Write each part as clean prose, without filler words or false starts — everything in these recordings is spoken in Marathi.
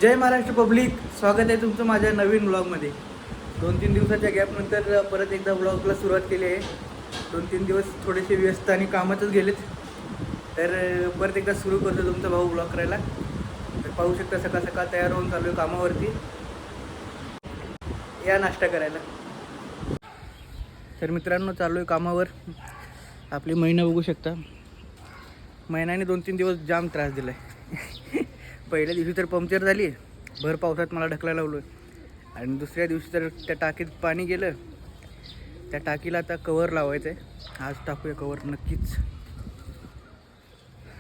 जय महाराष्ट्र पब्लिक, स्वागत आहे तुमचं माझ्या नवीन व्लॉगमध्ये। 2-3 दिवसाच्या गॅपनंतर परत एकदा व्लॉगला सुरुवात केली आहे। 2-3 दिवस थोडेसे व्यस्त आणि कामातच गेलेत, तर परत एकदा सुरू करतो तुमचा भाऊ व्लॉग करायला। तर पाहू शकता सकाळ सकाळ तयार होऊन चालू आहे कामावरती, या नाश्ता करायला। तर मित्रांनो चालू आहे कामावर। आपली महिना बघू शकता, महिन्याने 2-3 दिवस जाम त्रास दिला आहे। पहिल्या दिवशी तर पंक्चर झाली, भर पावसात मला ढकलायला लावलं, आणि दुसऱ्या दिवशी तर त्या टाकीत पाणी गेलं। त्या टाकीला आता कवर लावायचं आहे, आज टाकूया कवर नक्कीच।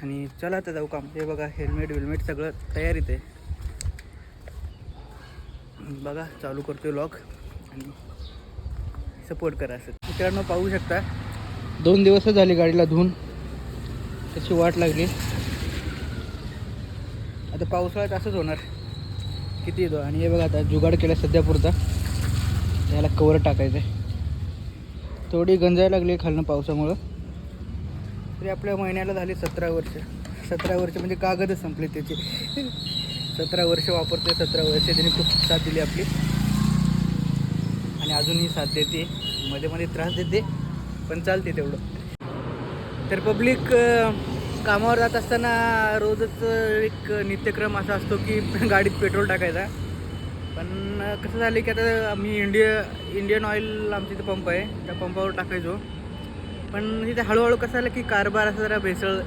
आणि चला आता जाऊ काम। हे बघा हेल्मेट सगळं तयारीत आहे, बघा चालू करतोय व्लॉग आणि सपोर्ट करा। असं मित्रांनो पाहू शकता, 2 दिवस झाली गाडीला धुवून, त्याची वाट लागली। आता पावसाळ्यात असंच होणार, किती येतो। आणि हे बघा आता जुगाड केला सध्या पुरता, याला कवर टाकायचं आहे। थोडी गंजायला लागली खालनं पावसामुळं, तरी आपल्या महिन्याला झाली 17 वर्ष। 17 वर्ष म्हणजे कागदच संपले त्याचे। 17 वर्ष वापरते, 17 वर्ष त्याने खूप साथ दिली आपली, आणि अजूनही साथ देते। मध्ये मध्ये त्रास देते, पण चालते तेवढं। तर पब्लिक, कामावर जात असताना रोजच एक नित्यक्रम असा असतो की गाडीत पेट्रोल टाकायचा। पण कसं झालं की आता मी इंडियन ऑइल आमच्या इथे पंप आहे, त्या पंपावर टाकायचो। पण तिथे हळूहळू कसं झालं की कारभार असं जरा भेसळ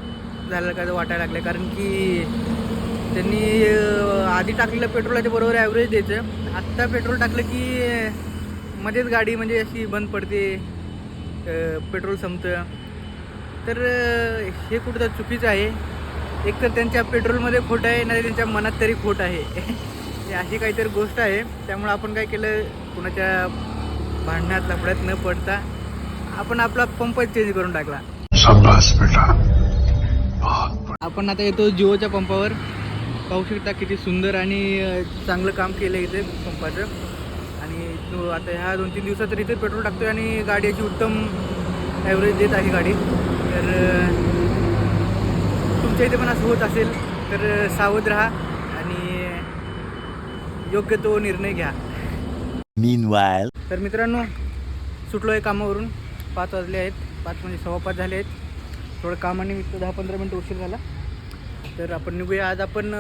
झालं का वाटायला लागलं, कारण की त्यांनी आधी टाकलेलं पेट्रोलाच्या बरोबर ॲव्हरेज द्यायचं। आत्ता पेट्रोल टाकलं की मध्येच गाडी म्हणजे अशी बंद पडते, पेट्रोल संपतं। तर हे कुठं चुकीचं आहे। एक तर त्यांच्या पेट्रोलमध्ये खोट आहे, नाही त्यांच्या मनात तरी खोट आहे। ही अशी काहीतरी गोष्ट आहे। त्यामुळे आपण काय केलं, कुणाच्या भांडणात लफड्यात न पडता आपण आपला पंपच चेंज करून टाकला। शाबास बेटा। आपण आता येतो जिओच्या पंपावर, पाहू शकता किती सुंदर आणि चांगलं काम केलं इथे पंपाचं। आणि तो आता ह्या 2-3 दिवसात तर इथे पेट्रोल टाकतोय आणि गाडीची उत्तम ॲव्हरेज देत आहे गाडी। तर तुमच्या इथे पण असं होत असेल तर सावध राहा आणि योग्य तो निर्णय घ्या। Meanwhile, तर मित्रांनो सुटलो आहे कामावरून, 5 वाजले आहेत, 5 म्हणजे 5:15 झाले आहेत। थोडं कामानिमित्त 10-15 मिनटं उशीर झाला। तर आपण निघूया आज। आपण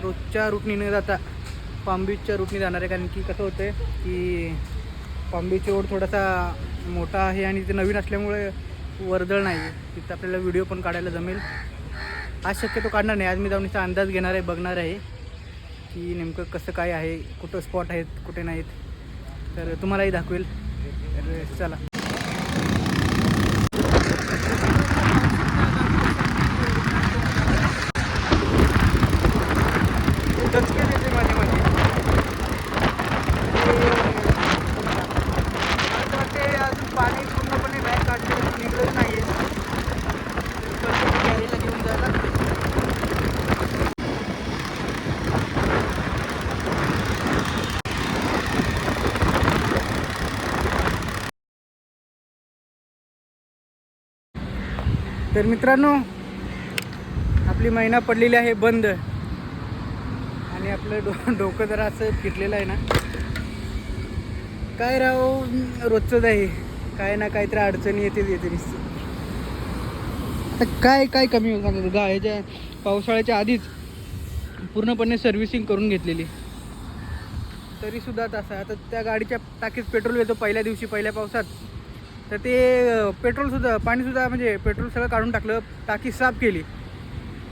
रोजच्या रूटनी न जाता पाम बीचच्या रूटनी जाणार आहे, कारण की कसं होतं आहे की पाम बीच रोड थोडासा मोठा आहे आणि ते नवीन असल्यामुळे वर्दळ नाही आहे, तिथं आपल्याला व्हिडिओ पण काढायला जमेल। आज शक्यतो काढणार नाही, आज मी जाऊन इथं अंदाज घेणार आहे, बघणार आहे की नेमकं कसं काय आहे, कुठं स्पॉट आहेत कुठे नाहीत, तर तुम्हालाही दाखवेल। तर चला। अजून पाणी पूर्णपणे बॅग काढलेलं निघलंच नाही आहे, कॅरीला घेऊन जायला। तर मित्रांनो आपली महिना पडलेली आहे बंद, आणि आपलं डोकं जरा असं फिरलेलं आहे ना। काय राव, रोजचंच आहे, काय ना काहीतरी अडचणी येते नुसती। आता काय कमी होतं ह्याच्या पावसाळ्याच्या आधीच पूर्णपणे सर्व्हिसिंग करून घेतलेली, तरीसुद्धा तसं। आता त्या गाडीच्या टाकीत पेट्रोल येतो पहिल्या दिवशी, पहिल्या पावसात, तर ते पेट्रोलसुद्धा पाणीसुद्धा म्हणजे पेट्रोल सगळं काढून टाकलं, टाकी साफ केली,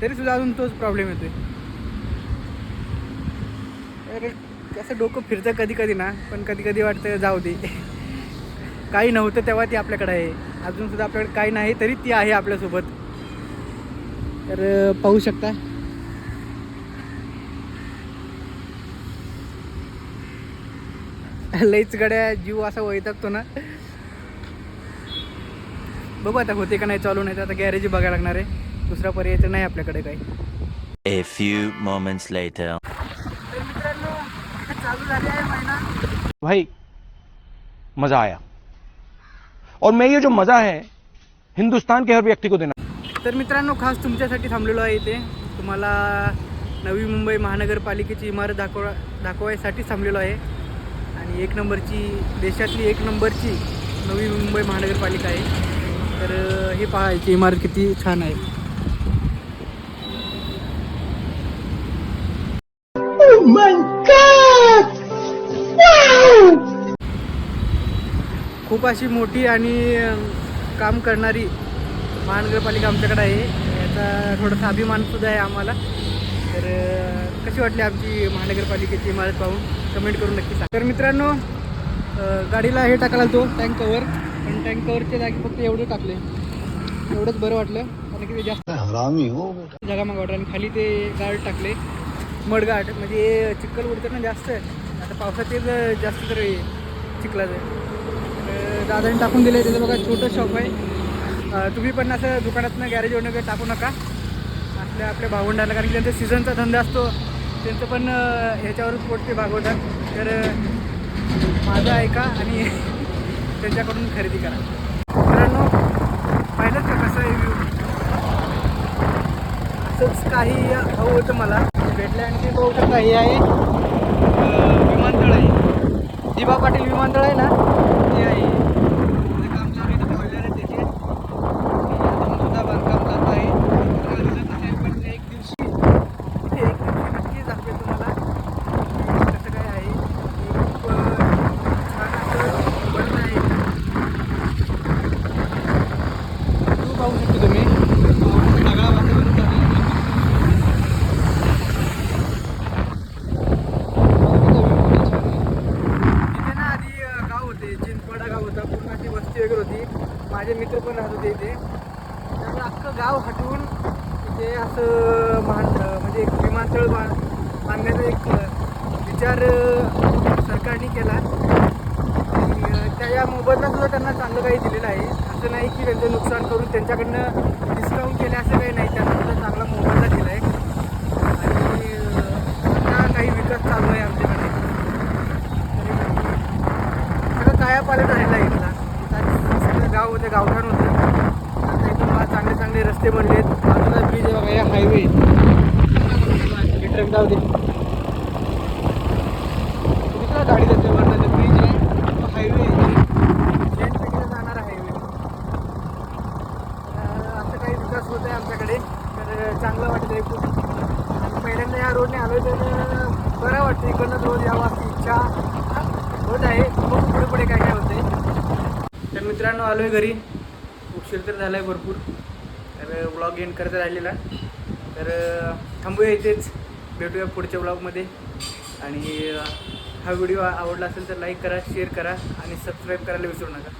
तरीसुद्धा अजून तोच प्रॉब्लेम येतो आहे। तर कसं डोकं फिरतं कधी कधी ना, पण कधी कधी वाटतं जाऊ दे, काही नव्हतं तेव्हा ती आपल्याकडे आहे, अजूनसुद्धा आपल्याकडे काही नाही तरी ती आहे आपल्यासोबत। तर पाहू शकता लईच गड्या जीव असा वैतागतो ना। बघू आता होते का नाही चालू, नाही तर आता गॅरेज बघायला लागणार आहे, दुसरा पर्याय तर नाही आपल्याकडे काही। a few moments later. तर मित्रांनो चालू झाली आहे महिना। भाई मजा आया, और मैं ये जो मजा है हिंदुस्तान के हर व्यक्ति को देना। तर मित्रांनो खास तुमच्यासाठी थांबलेलो आहे इथे, तुम्हाला नवी मुंबई महानगरपालिकेची इमारत दाखवायसाठी थांबलेलो आहे. आणि एक नंबरची, देशातली एक नंबरची नवी मुंबई महानगरपालिका आहे. तर हे पाहायची इमारत किती छान आहे. खूप अशी मोठी आणि काम करणारी महानगरपालिका आमच्याकडे आहे. याचा थोडासा अभिमानसुद्धा आहे आम्हाला. तर कशी वाटली आमची महानगरपालिकेची इमारत पाहून कमेंट करून नक्की सांगा. तर मित्रांनो, गाडीला हे टाकायला तो टँक कवर, पण टँक कवरच्या जागी फक्त एवढं टाकले. एवढंच बरं वाटलं, कारण की ते जास्त जागा मग वाटलं. आणि खाली ते गार्ड टाकले, मड गार्ड, म्हणजे चिखल उडतं ना जास्त. आता पावसात ते जास्त तर चिखलाचं. दादाने टाकून दिलं. त्याचं बघा छोटं शॉप आहे. तुम्ही पण असं दुकानातनं गॅरेजवरनं वगैरे टाकू नका आपल्या भावंडाला, कारण की त्यांचा सीझनचा धंदा असतो. त्यांचं पण ह्याच्यावरच पोटते भागवतात. तर माझं ऐका आणि त्यांच्याकडून खरेदी करा. मित्रांनो, पाहिलंच का कसं आहे व्ह्यू. असंच काही हवं होतं मला, भेटलं. आणि ते बहुतेक काही आहे विमानतळ आहे, दिबा पाटील विमानतळ आहे ना, ते आहे. काम चालू इथं ठेवलेलं आहे त्याचे. सुद्धा बांधकाम चालू आहे. पण एक दिवशी नक्कीच दाखवेल तुम्हाला कसं काय आहे. खूप छान असं बनलं आहे. तू पाहू शकतो तुम्ही सगळा वातावरण चालू आहे. इथे ना आधी गाव होते, चिंचवडा गाव होता. पूर्ण अशी वस्ती वगैरे होती. माझे मित्र पण राहत होते इथे. त्यामुळे अख्खं गाव हटवून इथे असं म्हणजे एक विमानतळ बांधण्याचा एक विचार सरकारने केला. आणि त्या मोबदला सुद्धा त्यांना चांगलं काही दिलेलं आहे. असं नाही की त्यांचं नुकसान करून त्यांच्याकडनं डिस्काउंट केलं असं काही नाही. त्यांना सुद्धा चांगला मोबदला दिला आहे. आणि आता काही विकास चालू आहे आमच्याकडे. सगळं कायापालट झालेलं आहे इथला. सगळं गाव होतं, गावठाण होतं. आता इथून मला चांगले चांगले रस्ते बनलेत. बाजूला ब्रिज आहे बघा, या हायवे. ट्रक जाऊ दे, दुसरा गाडी जाते वरचा ब्रिज आहे, तो हायवे शेणपेटीला जाणारा हायवे. असं काही विकास होत आहे आमच्याकडे. तर चांगलं वाटतं आहे खूप. आणि पहिल्यांदा या रोडने आलो तर बरं वाटतं. इकडनंच रोज यावं अशी इच्छा होत आहे. खूप पुढे पुढे काय काय होतं आहे. तर मित्रांनो, आलो आहे घरी. उशीर तर झाला आहे भरपूर. तर व्लॉग एंड करता राहिलेला. तर थांबूया इथेच. भेटूया पुढच्या व्लॉगमध्ये. आणि हा व्हिडिओ आवडला असेल तर लाईक करा, शेअर करा आणि सबस्क्राईब करायला विसरू नका.